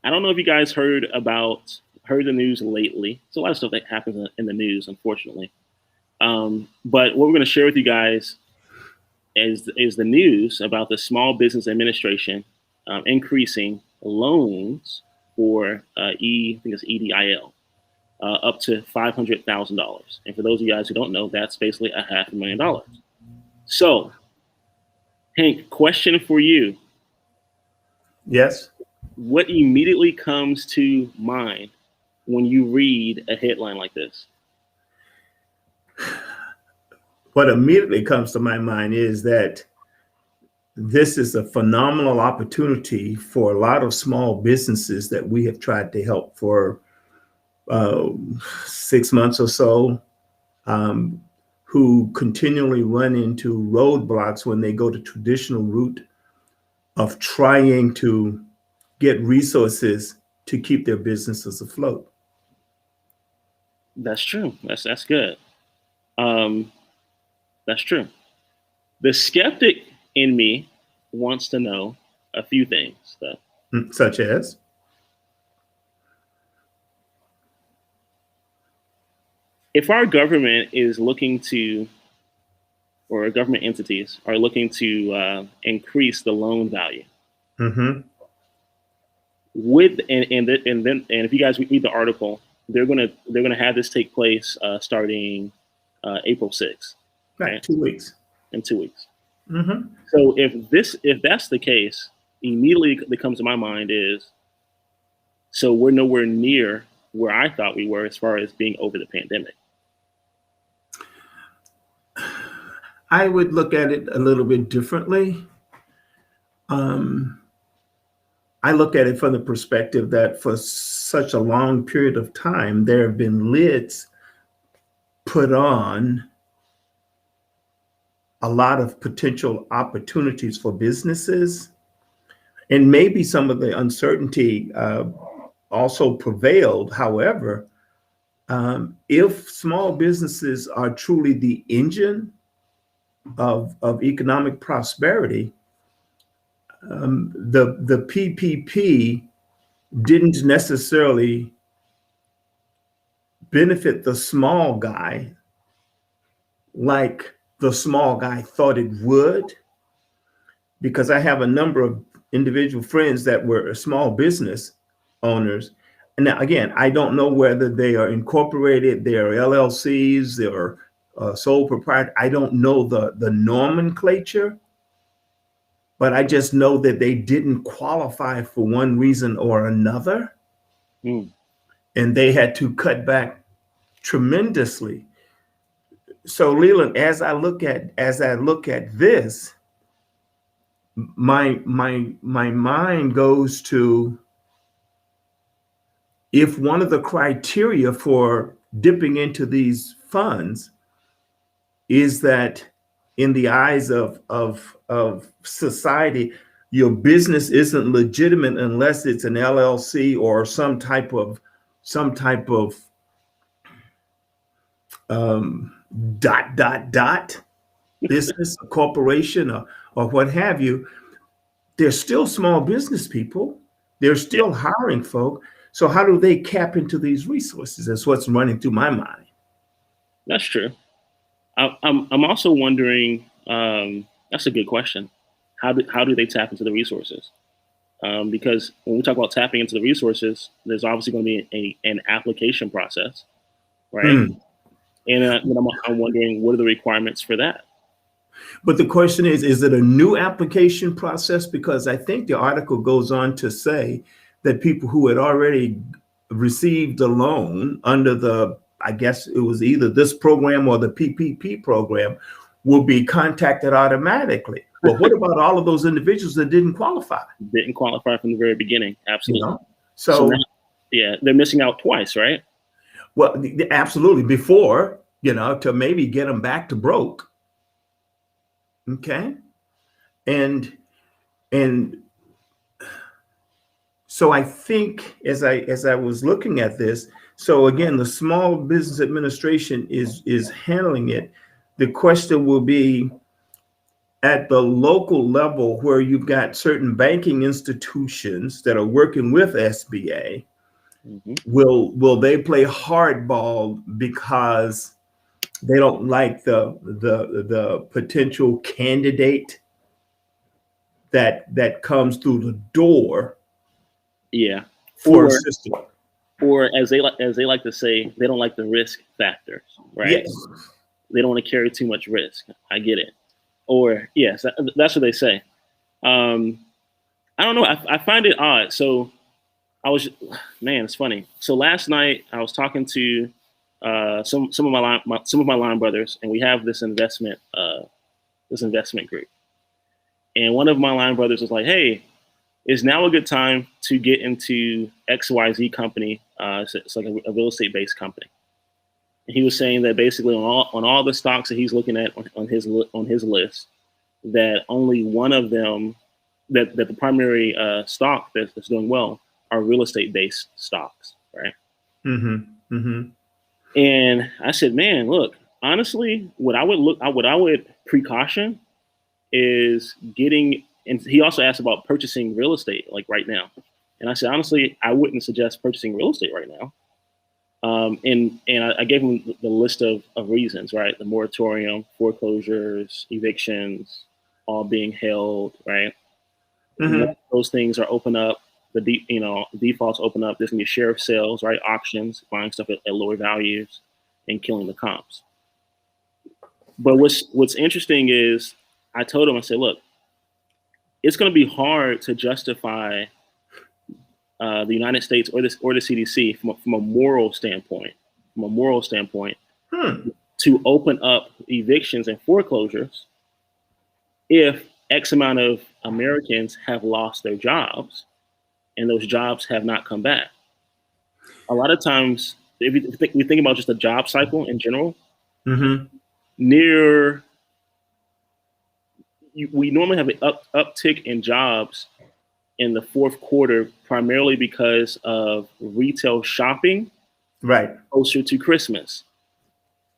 I don't know if you guys heard the news lately. It's a lot of stuff that happens in the news, unfortunately. But what we're going to share with you guys is the news about the Small Business Administration increasing loans for I think it's EDIL, up to $500,000. And for those of you guys who don't know, that's basically a $500,000. So, Hank, question for you: Yes. what immediately comes to mind when you read a headline like this? What immediately comes to my mind is that this is a phenomenal opportunity for a lot of small businesses that we have tried to help for uh, 6 months or so, um, who continually run into roadblocks when they go the traditional route of trying to get resources to keep their businesses afloat. That's true. That's good. Um, that's true. The skeptic in me wants to know a few things, though. Such as, If our government is looking to, or government entities are looking to increase the loan value, mm-hmm, with and if you guys read the article, they're gonna have this take place starting April 6th, right, right, 2 weeks. in 2 weeks. Mm-hmm. So if that's the case, immediately that comes to my mind is, so we're nowhere near where I thought we were as far as being over the pandemic. I would look at it a little bit differently. Um, I look at it from the perspective that for such a long period of time, there have been lids put on a lot of potential opportunities for businesses. And maybe some of the uncertainty also prevailed. However, if small businesses are truly the engine of economic prosperity, the PPP didn't necessarily benefit the small guy like the small guy thought it would, because I have a number of individual friends that were small business owners. And now, again, I don't know whether they are incorporated, they are LLCs, they are sole proprietor. I don't know the nomenclature, but I just know that they didn't qualify for one reason or another, Hmm. and they had to cut back tremendously. So, Leland, as I look at this, my mind goes to, if one of the criteria for dipping into these funds is that in the eyes of society, your business isn't legitimate unless it's an LLC or some type of um, dot dot dot business, a corporation, or what have you. They're still small business people. They're Yeah, still hiring folk. So how do they cap into these resources? That's what's running through my mind. that's true. I'm also wondering. That's a good question. How do they tap into the resources? Because when we talk about tapping into the resources, there's obviously going to be an application process, right? Hmm. And then I'm wondering, what are the requirements for that? But the question is it a new application process? Because I think the article goes on to say that people who had already received a loan under I guess it was either this program or the PPP program, will be contacted automatically. Well, what about all of those individuals that didn't qualify? Didn't qualify from the very beginning. You Absolutely. know, So now, so yeah, they're missing out twice, right? well, absolutely, before, to maybe get them back to broke. Okay, and and so I think as I was looking at this, so again, the Small Business Administration is handling it. The question will be, at the local level where you've got certain banking institutions that are working with SBA, will they play hardball because they don't like the potential candidate that comes through the door? Yeah. For a system. Or as they like to say, they don't like the risk factors, right? Yes. They don't want to carry too much risk. I get it. Or yes, that's what they say. I don't know. I find it odd. So man, it's funny. So last night I was talking to some of my line brothers, and we have this investment group. And one of my line brothers was like, "Hey, is now a good time to get into XYZ company? It's like a real estate based company." And he was saying that basically on all the stocks that he's looking at on his list, that only one of them, that the primary stock that's doing well are real estate based stocks, right? Mm-hmm. Mm-hmm. And I said, man, look, honestly, what I would precaution is getting. And he also asked about purchasing real estate like right now, and I said, honestly, I wouldn't suggest purchasing real estate right now. And I gave him the list of reasons, right? The moratorium, foreclosures, evictions, all being held, right? Mm-hmm. Those things are open up. Defaults open up. There's gonna be sheriff sales, right? Auctions, buying stuff at lower values, and killing the comps. But what's interesting is I told him, I said, look, it's gonna be hard to justify the United States or the CDC from a moral standpoint, to open up evictions and foreclosures if X amount of Americans have lost their jobs and those jobs have not come back. A lot of times, if we think about just the job cycle in general, mm-hmm. We normally have an uptick in jobs in the fourth quarter, primarily because of retail shopping, right, closer to Christmas.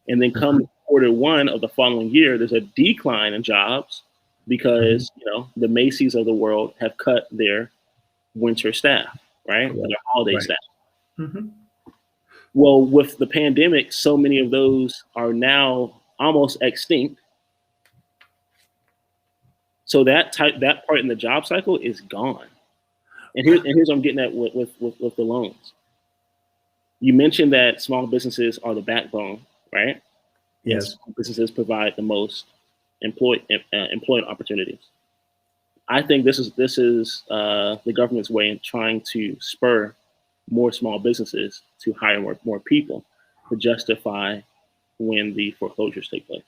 And then come quarter one of the following year, there's a decline in jobs because the Macy's of the world have cut their winter staff, right? Their holiday staff. Mm-hmm. Well, with the pandemic, so many of those are now almost extinct. So that part in the job cycle is gone. And here's what I'm getting at with the loans. You mentioned that small businesses are the backbone, right? Yes. And small businesses provide the most employment opportunities. I think this is the government's way in trying to spur more small businesses to hire more people to justify when the foreclosures take place.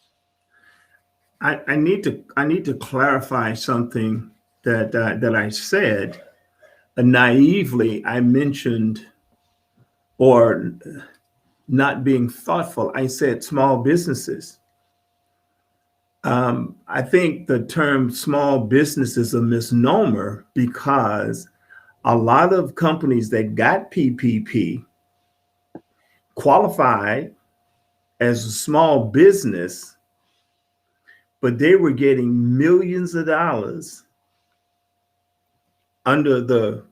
I need to clarify something that I said. Naively, I mentioned, or not being thoughtful, I said small businesses. I think the term small business is a misnomer because a lot of companies that got PPP qualified as a small business, but they were getting millions of dollars under the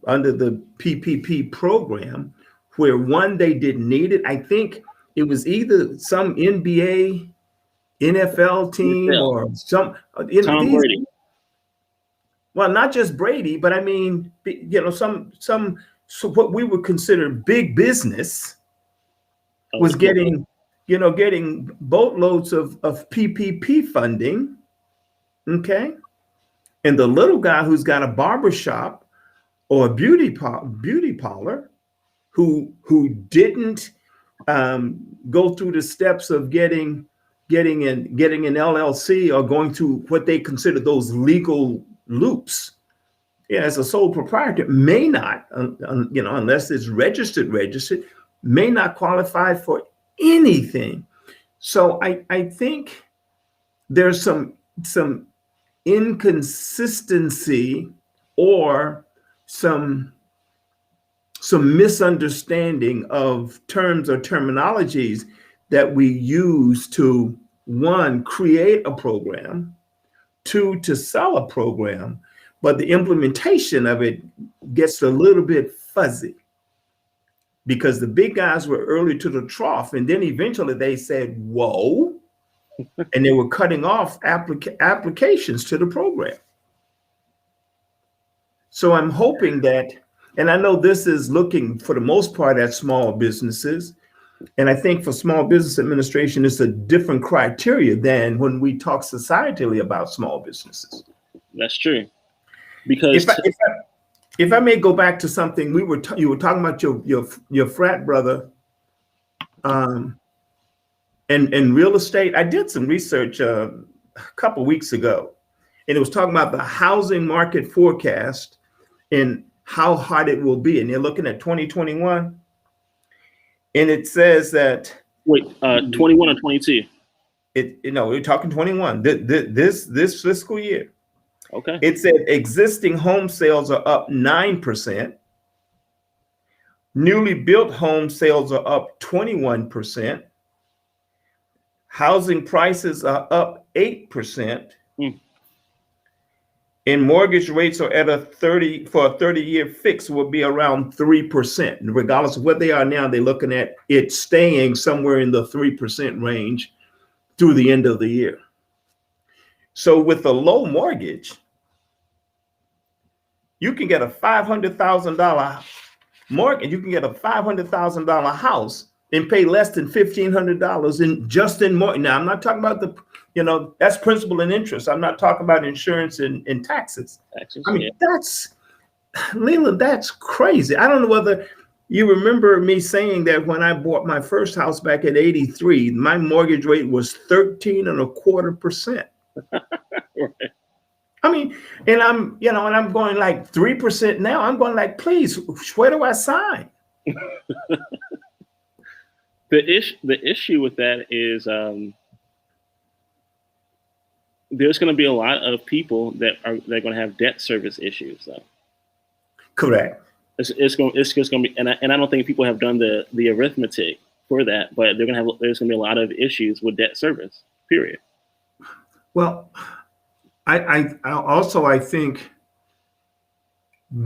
PPP program, where one, they didn't need it. I think it was either some NBA, NFL team or some Tom Brady. Well, not just Brady, but I mean, some so what we would consider big business was getting boatloads of PPP funding. Okay. And the little guy who's got a barbershop or a beauty parlor who didn't go through the steps of getting an LLC or going through what they consider those legal loops, as a sole proprietor, may not, unless it's registered, may not qualify for anything. So I think there's some inconsistency or some misunderstanding of terms or terminologies that we use to, one, create a program, to sell a program, but the implementation of it gets a little bit fuzzy because the big guys were early to the trough, and then eventually they said, whoa, and they were cutting off applications to the program. So I'm hoping that, and I know this is looking for the most part at small businesses, and I think for Small Business Administration, it's a different criteria than when we talk societally about small businesses. That's true. Because if I may go back to something you were talking about your frat brother, and real estate. I did some research a couple weeks ago, and it was talking about the housing market forecast and how hot it will be. And they're looking at 2021, and it says that 21 or 22. We're talking 21. This fiscal year. Okay. It said existing home sales are up 9%. Newly built home sales are up 21%. Housing prices are up 8%. And mortgage rates are at a 30-year fix will be around 3%. And regardless of what they are now, they're looking at it staying somewhere in the 3% range through the end of the year. So with a low mortgage, you can get a $500,000 mortgage. You can get a $500,000 house and pay less than $1,500 just in mortgage. Now, I'm not talking about that's principal and interest. I'm not talking about insurance and taxes. I mean, that's Leland, that's crazy. I don't know whether you remember me saying that when I bought my first house back at 83, my mortgage rate was 13.25%. Right. I mean, and I'm going like 3% now. I'm going like, please, where do I sign? The issue with that is there's going to be a lot of people that are going to have debt service issues, though. Correct. It's just going to be, and I don't think people have done the arithmetic for that, but there's going to be a lot of issues with debt service. Period. Well, I think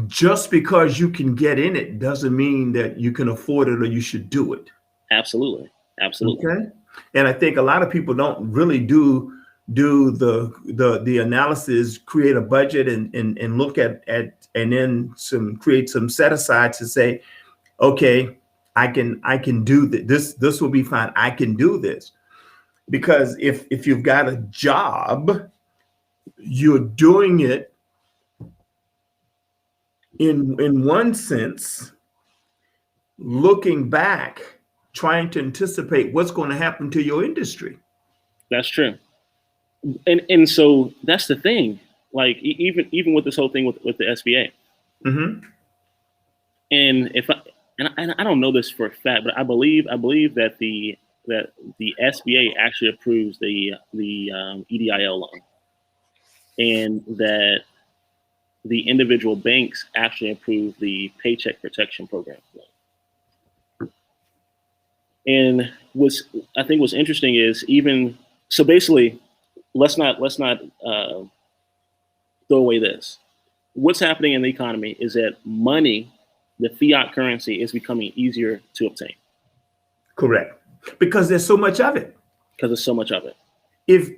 just because you can get in it doesn't mean that you can afford it or you should do it. Absolutely. Okay. And I think a lot of people don't really do the analysis, create a budget and look at and then create some set aside to say, okay, I can do this. This will be fine. I can do this. Because if you've got a job, you're doing it in one sense, looking back, trying to anticipate what's going to happen to your industry. That's true. And so that's the thing. Like even with this whole thing with the SBA. Mm-hmm. And I don't know this for a fact, but I believe that the SBA actually approves the EDIL loan, and that the individual banks actually approve the Paycheck Protection Program loan. And what's interesting is so basically, let's not throw away this. What's happening in the economy is that money, the fiat currency, is becoming easier to obtain. Correct. Because there's so much of it. Because there's so much of it. If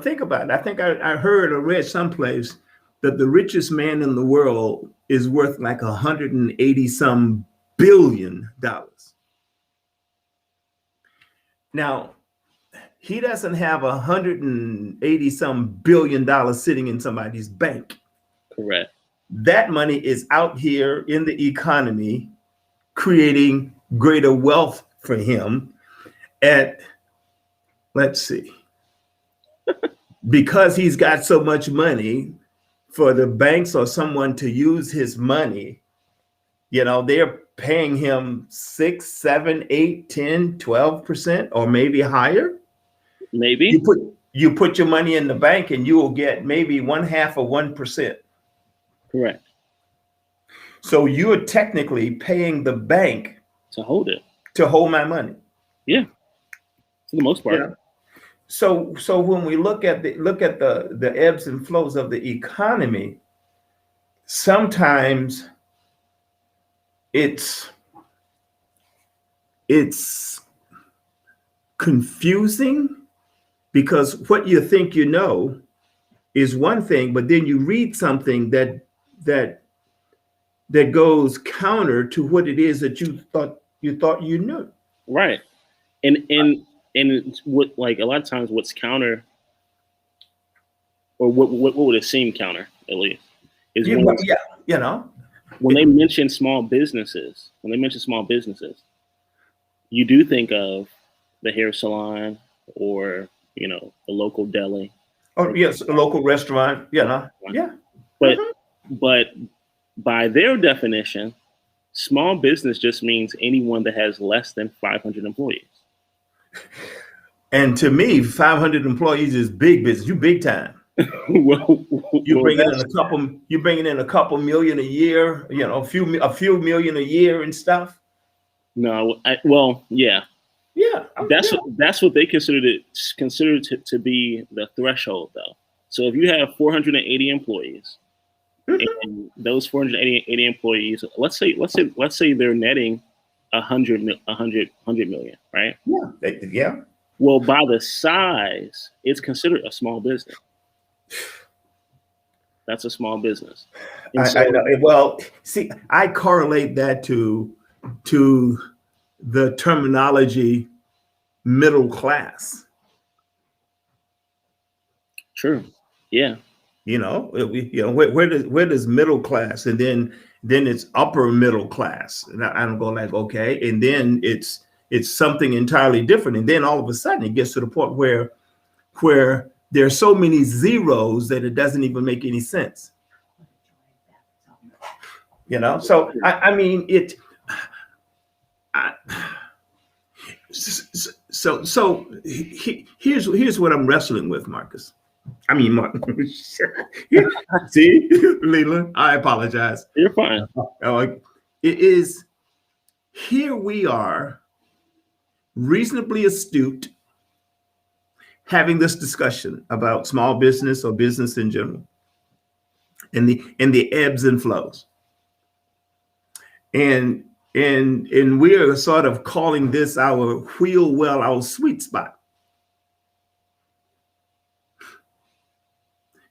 think about it. I think I heard or read someplace that the richest man in the world is worth like 180 some billion dollars. Now, he doesn't have 180 some billion dollars sitting in somebody's bank. Correct. That money is out here in the economy, creating greater wealth for him let's see, because he's got so much money, for the banks or someone to use his money, they're paying him 6, 7, 8, 10, 12%, or maybe higher. Maybe you put your money in the bank and you will get maybe 1/2 of 1%. Correct. So you're technically paying the bank to hold it, to hold my money. Yeah, for the most part. so when we look at the ebbs and flows of the economy, sometimes it's confusing, because what you think you know is one thing, but then you read something that goes counter to what it is that you thought you knew. Right. And what, like, a lot of times what's counter, or what would it seem counter at least, is Yeah, when well, yeah, you know, when they mention small businesses, you do think of the hair salon, or the local deli. oh yes, a local restaurant, yeah. But Mhm. but by their definition, small business just means anyone that has less than 500 employees. And to me, 500 employees is big business. You big time. well, You well, bringing in a couple. You bringing in a couple million a year. A few million a year and stuff. no, yeah, Yeah, that's what they consider to be the threshold, though. So if you have 480 employees, Mhm. and those 480 employees, let's say they're netting 100 million, right? Yeah. Well, by the size, it's considered a small business. That's a small business. And I so, know. Well, see, I correlate that to the terminology middle class. true. Yeah. Where does middle class, and then it's upper middle class, and I'm going like, okay, and then it's something entirely different, and then all of a sudden it gets to the point where there are so many zeros that it doesn't even make any sense. So I mean it. I, here's what I'm wrestling with, Marcus. I mean, Mark. See, Leland, I apologize. You're fine. It is, here we are, reasonably astute, having this discussion about small business or business in general, and the ebbs and flows, and we are sort of calling this our wheel well, our sweet spot.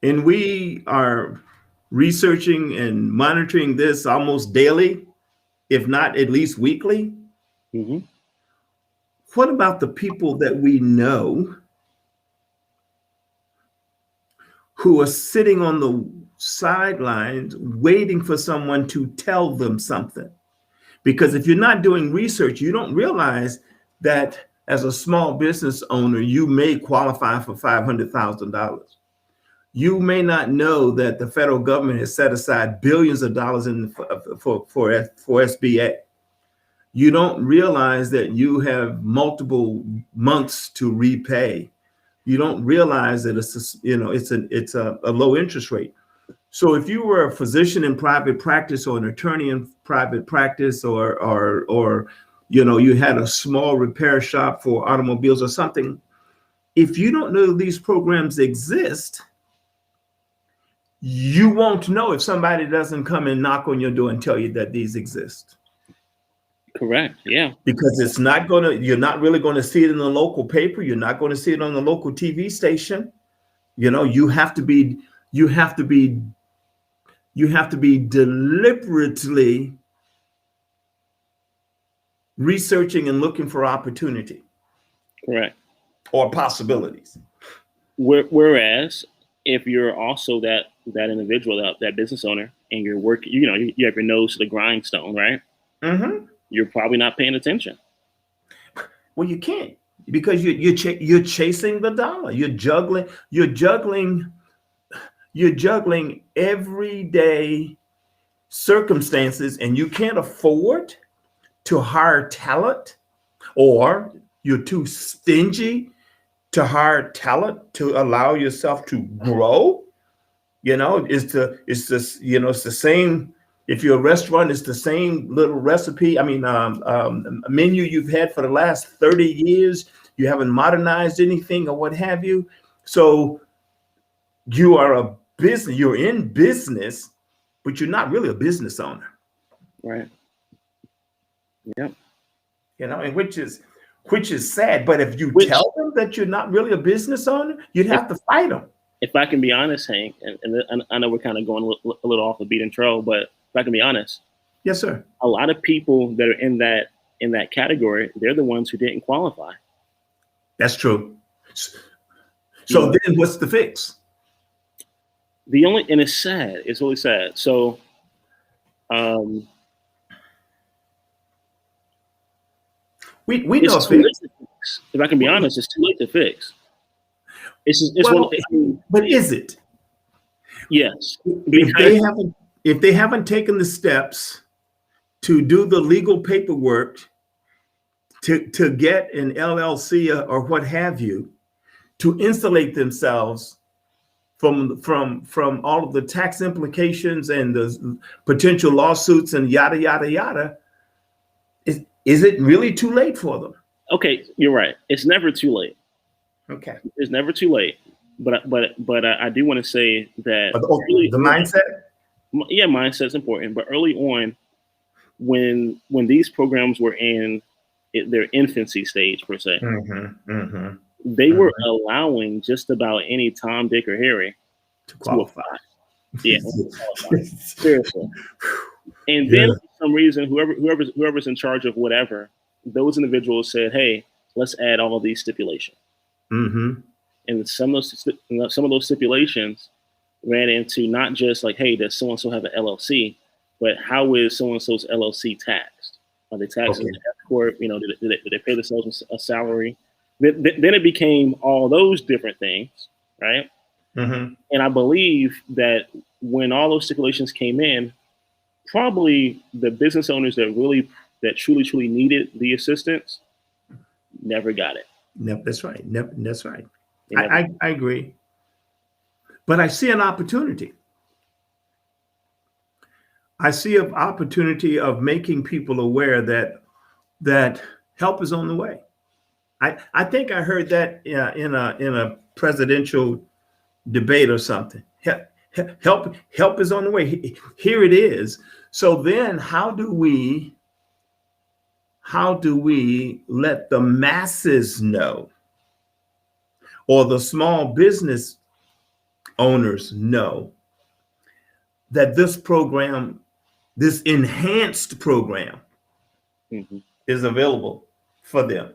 And we are researching and monitoring this almost daily, if not at least weekly. Hmm. What about the people that we know who are sitting on the sidelines waiting for someone to tell them something? Because if you're not doing research, you don't realize that as a small business owner, you may qualify for $500,000. You may not know that the federal government has set aside billions of dollars for SBA. You don't realize that you have multiple months to repay. You don't realize that it's a low interest rate. So if you were a physician in private practice, or an attorney in private practice, or you had a small repair shop for automobiles or something, if you don't know these programs exist, you won't know if somebody doesn't come and knock on your door and tell you that these exist. Correct. Yeah. Because you're not really going to see it in the local paper. You're not going to see it on the local TV station. You have to be deliberately researching and looking for opportunity Correct. or possibilities. Whereas if you're also that individual, that business owner, and you're working, you have your nose to the grindstone, right? Mm-hmm. You're probably not paying attention. Well, you can't, because you're chasing the dollar. You're juggling everyday circumstances, and you can't afford to hire talent, or you're too stingy to hire talent to allow yourself to grow. It's the same. If you're a restaurant, it's the same little recipe. I mean, menu you've had for the last 30 years. You haven't modernized anything or what have you. So you are a business, you're in business, but you're not really a business owner. Right. Yep. You know, and which is sad. But if you tell them that you're not really a business owner, you'd have to fight them. If I can be honest, Hank, and I know we're kind of going a little off the beaten trail, but if I can be honest, yes, sir. A lot of people that are in that category, they're the ones who didn't qualify. That's true. So then, what's the fix? And it's sad. It's really sad. So, we know a fix. If I can be honest, it's too late to fix. But is it? Yes. If they haven't taken the steps to do the legal paperwork to get an LLC or what have you, to insulate themselves from all of the tax implications and the potential lawsuits and yada yada yada, is it really too late for them? Okay, you're right. It's never too late. Okay, it's never too late. But I do want to say that the mindset. Yeah, mindset's important. But early on, when these programs were in their infancy stage per se, they were allowing just about any Tom, Dick, or Harry to qualify. Yeah, seriously. And then for some reason, whoever's in charge of whatever, those individuals said, "Hey, let's add all of these stipulations." And some of those stipulations ran into not just like, "Hey, does so and so have an LLC?" but how is so and so's LLC taxed? Are they taxed in the F corp? You know, did they pay themselves a salary? Then it became all those different things, right? And I believe that when all those stipulations came in, probably the business owners that truly needed the assistance never got it. Yep, that's right. That's right. I agree. But I see an opportunity. I see an opportunity of making people aware that help is on the way. I think I heard that in a presidential debate or something. Help is on the way. Here it is. So then how do we let the masses know, or the small business owners know, that this program, this enhanced program, is available for them?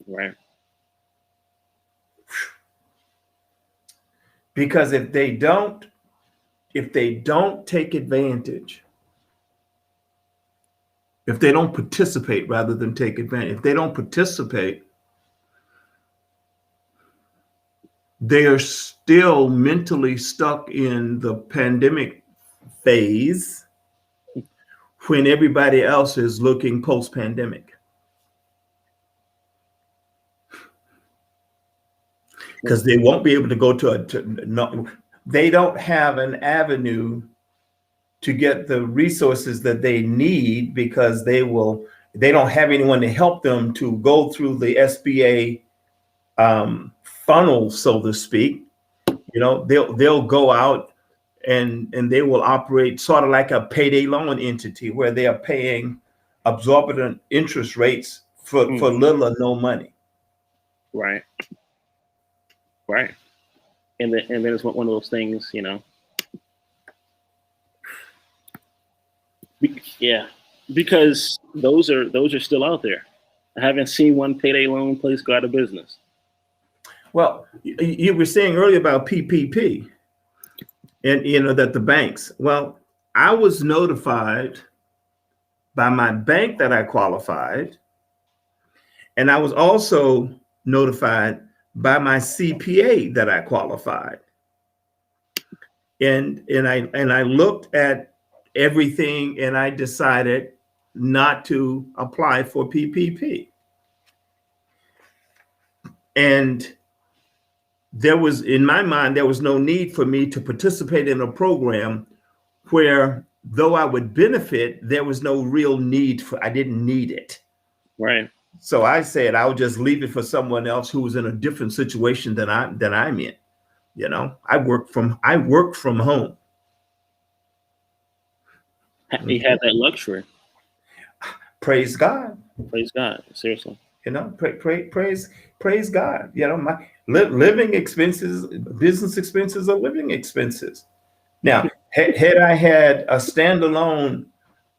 Right. Because if they don't take advantage, if they don't participate rather than take advantage, if they don't participate, they are still mentally stuck in the pandemic phase when everybody else is looking post-pandemic. Because they won't be able to go they don't have an avenue to get the resources that they need, because they don't have anyone to help them to go through the SBA funnel, so to speak. You know, they'll go out and they will operate sort of like a payday loan entity, where they are paying exorbitant interest rates for little or no money. Right. Right. And then it's one of those things, you know. Yeah, because those are still out there. I haven't seen one payday loan place go out of business. Well, you were saying earlier about PPP, and you know that the banks. Well, I was notified by my bank that I qualified, and I was also notified by my CPA that I qualified. And I looked at everything, and I decided not to apply for PPP. And there was, in my mind, there was no need for me to participate in a program where, though I would benefit, there was no real need I didn't need it. Right. So I said I would just leave it for someone else who was in a different situation than I'm in. You know, I work from home. He had that luxury. Praise God. Praise God. Seriously. You know, praise God. You know, my living expenses, business expenses are living expenses. Now, had I had a standalone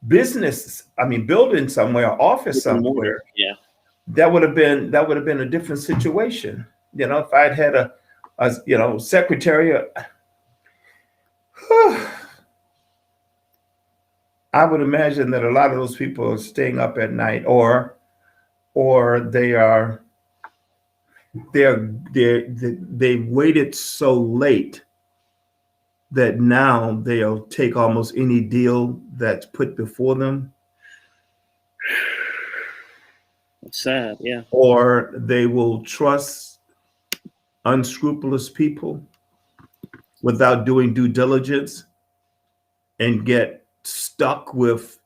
business, I mean, building somewhere, office somewhere, Yeah. that would have been a different situation. You know, if I'd had a secretary, I would imagine that a lot of those people are staying up at night, or they waited so late that now they'll take almost any deal that's put before them. It's sad, yeah. Or they will trust unscrupulous people without doing due diligence and get stuck with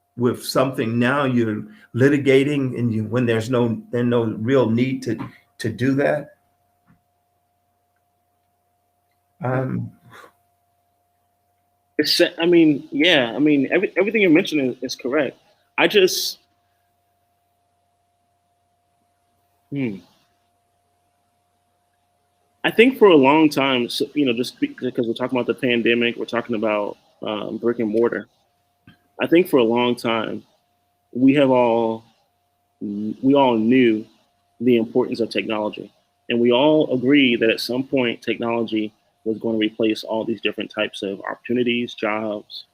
something. Now you're litigating, and when there's no real need to do that. It's, I mean, yeah, I mean, everything you're mentioning is correct. I just, I think for a long time, so, you know, just because we're talking about the pandemic, we're talking about brick and mortar. I think for a long time, we all knew the importance of technology, and we all agreed that at some point technology was going to replace all these different types of opportunities, jobs.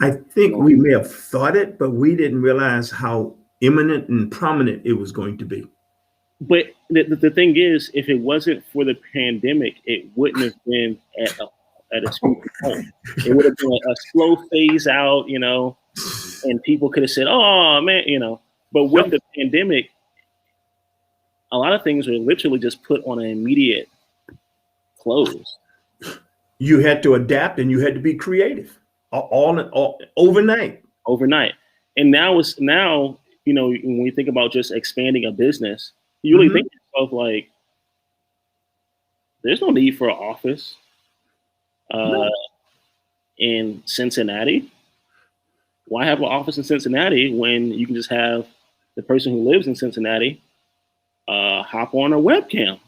I think we may have thought it, but we didn't realize how imminent and prominent it was going to be. But the thing is, if it wasn't for the pandemic, it wouldn't have been at a speaking point. It would have been a slow phase out, you know, and people could have said, "Oh man," you know. But with the pandemic, a lot of things were literally just put on an immediate close. You had to adapt, and you had to be creative, all overnight. Overnight, and now, you know, when we think about just expanding a business, you really think to yourself, like, there's no need for an office in Cincinnati. Why have an office in Cincinnati when you can just have the person who lives in Cincinnati hop on a webcam?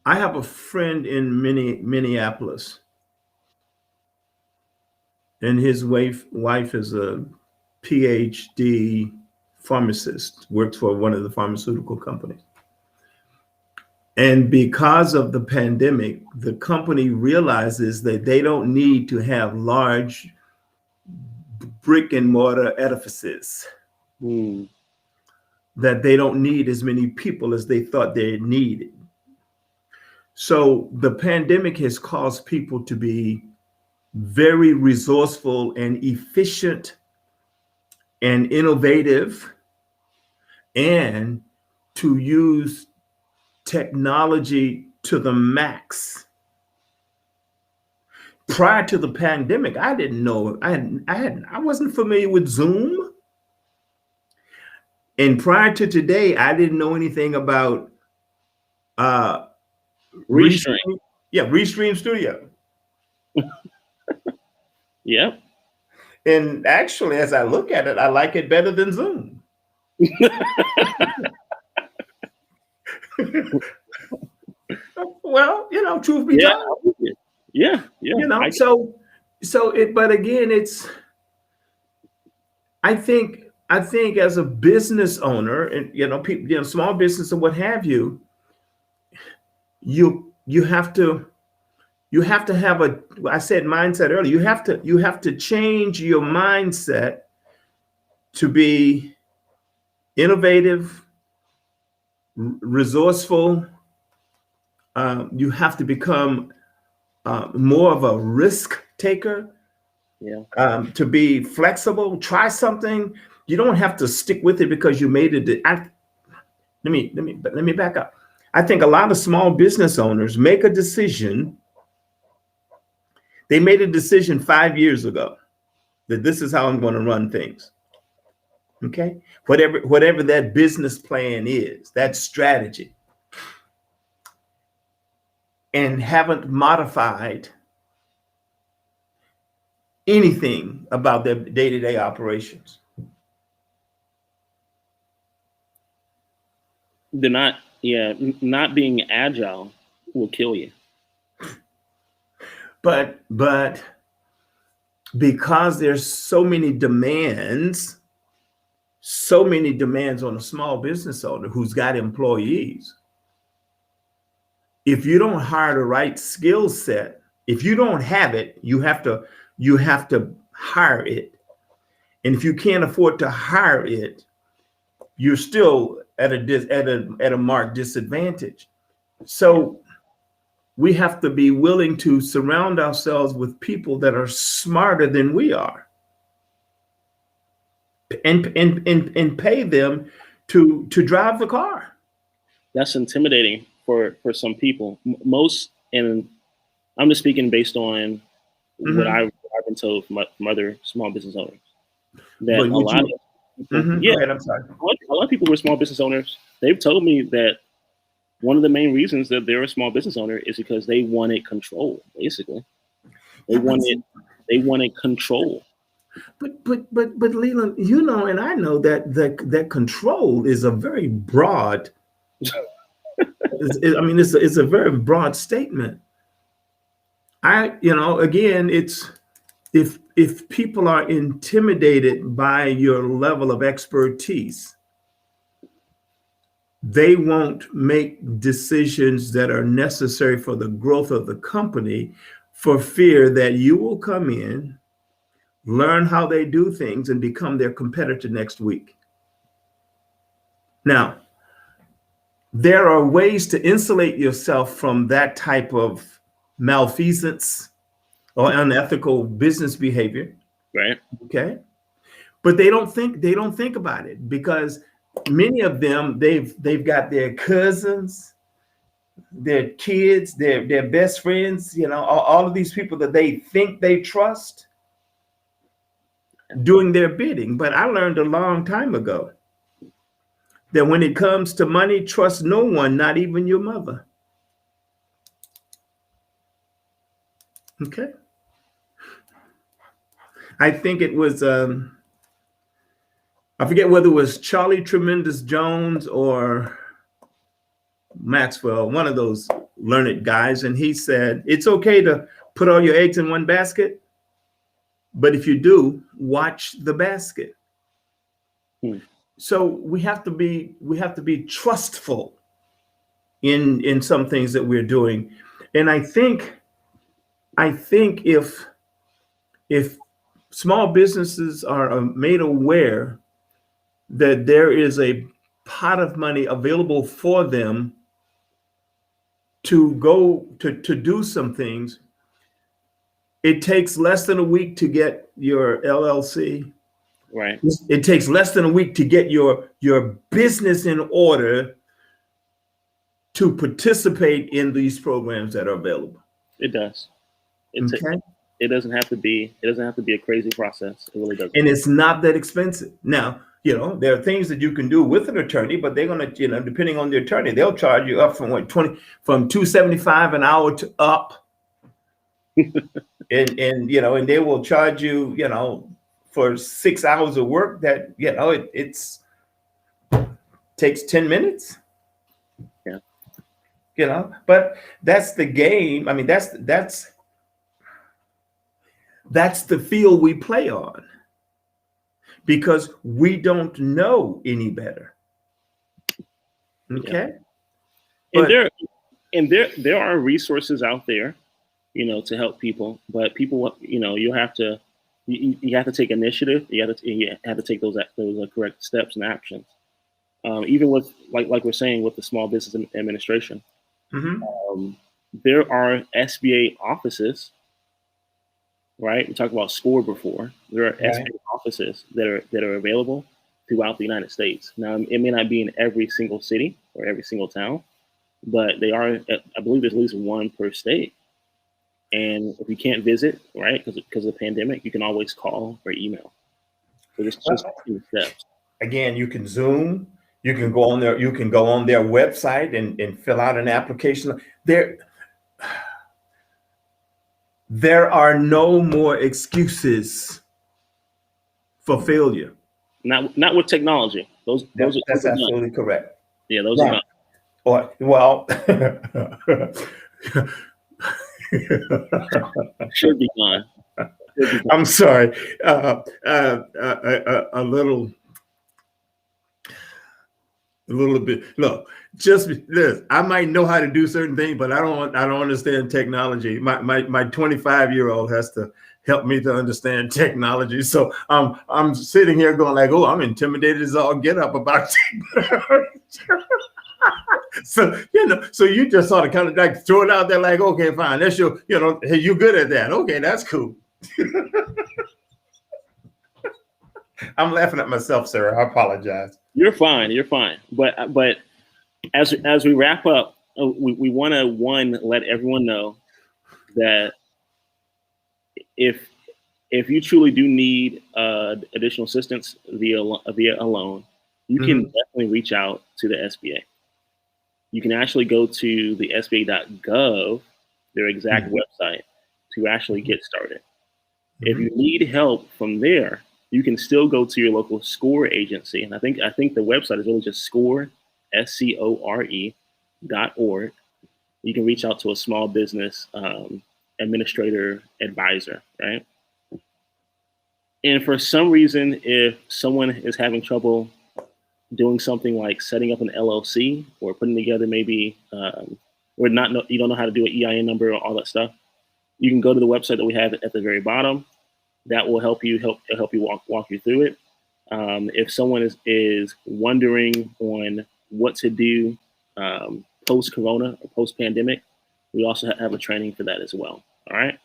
I have a friend in Minneapolis, and his wife is a PhD pharmacist, works for one of the pharmaceutical companies. And because of the pandemic, the company realizes that they don't need to have large brick and mortar edifices, that they don't need as many people as they thought they needed. So the pandemic has caused people to be very resourceful and efficient and innovative, and to use technology to the max. Prior to the pandemic, I didn't know, I wasn't familiar with Zoom. And prior to today, I didn't know anything about Restream. Yeah, Restream Studio. Yep. And actually, as I look at it, I like it better than Zoom. Well, you know, truth be told. Yeah. You know, but again, I think as a business owner, and you know, people, you know, small business and what have you, you have to have I said mindset earlier. You have to change your mindset to be innovative, resourceful. You have to become more of a risk taker. Yeah. To be flexible, try something. You don't have to stick with it because you made it. Let me back up. I think a lot of small business owners make a decision. They made a decision 5 years ago that this is how I'm going to run things. Okay, whatever that business plan is, that strategy, and haven't modified anything about their day-to-day operations. They're not, yeah, not being agile will kill you. But because there's so many demands on a small business owner who's got employees, if you don't hire the right skill set, if you don't have it, you have to hire it. And if you can't afford to hire it, you're still at a marked disadvantage. So we have to be willing to surround ourselves with people that are smarter than we are, and pay them to drive the car. That's intimidating for some people. Most, and I'm just speaking based on what I've been told from other small business owners, that a lot of people, Go ahead, I'm sorry. a lot of people who are small business owners, they've told me that one of the main reasons that they're a small business owner is because they wanted control. Basically, they wanted control. But Leland, you know, and I know that control is a very broad. I mean, it's a very broad statement. Again, it's if people are intimidated by your level of expertise, they won't make decisions that are necessary for the growth of the company, for fear that you will come in, learn how they do things, and become their competitor next week. Now, there are ways to insulate yourself from that type of malfeasance or unethical business behavior. Right. Okay. But they don't think about it, because many of them, they've got their cousins, their kids, their best friends, all of these people that they think they trust doing their bidding. But I learned a long time ago that when it comes to money, trust no one, not even your mother. Okay. I think it was, I forget whether it was Charlie Tremendous Jones or Maxwell, one of those learned guys. And he said, it's okay to put all your eggs in one basket, but if you do, watch the basket. So we have to be trustful in some things that we're doing. And I think if small businesses are made aware that there is a pot of money available for them to go to do some things, it takes less than a week to get your LLC. Right. It takes less than a week to get your business in order to participate in these programs that are available. It does. Okay. It doesn't have to be a crazy process. It really doesn't. And it's not that expensive. Now, there are things that you can do with an attorney, but they're going to, depending on the attorney, they'll charge you up from from $275 an hour to up. and they will charge you, for 6 hours of work that, it's takes 10 minutes. Yeah. But that's the game. I mean, that's the field we play on, because we don't know any better. Okay. Yeah. And there are resources out there, to help people, but people, you have to take initiative. You have to take those correct steps and actions. Even with like we're saying with the Small Business Administration, there are SBA offices. Right, we talked about SCORE before. There are SBA offices that are available throughout the United States. Now, it may not be in every single city or every single town, but they are. I believe there's at least one per state. And if you can't visit, right, because of the pandemic, you can always call or email. So just steps. again, you can Zoom, you can go on their website and fill out an application. There are no more excuses for failure. Not with technology. Those That's are done. absolutely correct. Yeah, those are Now, done. or well, Should be gone. Should be gone. I'm sorry. A little bit. Look, just this. I might know how to do certain things, but I don't understand technology. My 25-year-old has to help me to understand technology. So I'm sitting here going like, oh, I'm intimidated as all get up about technology. So so you just sort of kind of like throw it out there like, okay, fine, that's your, hey, you good at that. Okay, that's cool. I'm laughing at myself, sir. I apologize. You're fine. You're fine. But as we wrap up, we want to let everyone know that if you truly do need additional assistance via a loan, you can definitely reach out to the SBA. You can actually go to the SBA.gov, their exact website, to actually get started. If you need help from there, you can still go to your local SCORE agency, and I think the website is really just SCORE, SCORE.org. You can reach out to a small business administrator advisor, right? And for some reason, if someone is having trouble doing something like setting up an LLC or putting together maybe, or you don't know how to do an EIN number or all that stuff, you can go to the website that we have at the very bottom. That will help you walk you through it. If someone is wondering on what to do post-corona or post-pandemic, we also have a training for that as well. All right,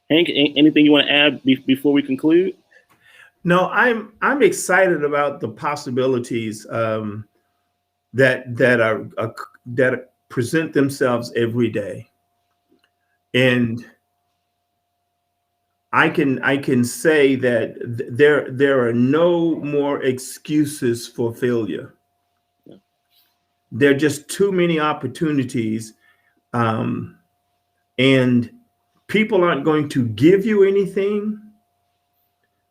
Hank, anything you want to add before we conclude? No, I'm excited about the possibilities that present themselves every day, and I can say that there are no more excuses for failure. Yeah. There are just too many opportunities, and people aren't going to give you anything.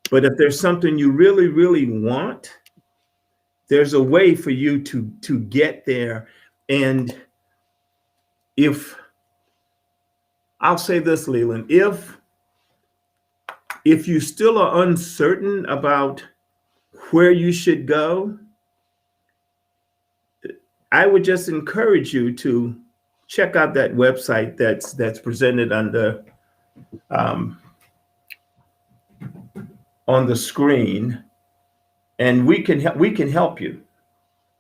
But if there's something you really, really want, there's a way for you to get there. And I'll say this, Leland, if you still are uncertain about where you should go, I would just encourage you to check out that website that's presented under on the screen, and we can help you.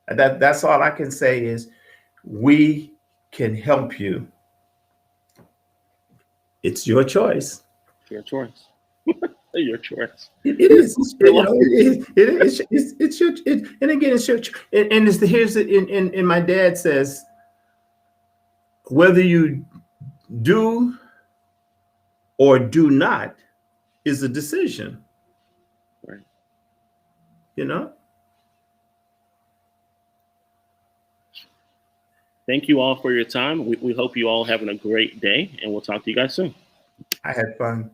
That's all I can say is we can help you. It's your choice. Your choice. Your choice. It is. It's your. And again, it's your. And here's it. And my dad says, whether you do or do not is a decision. Right. Thank you all for your time. We hope you all having a great day, and we'll talk to you guys soon. I had fun.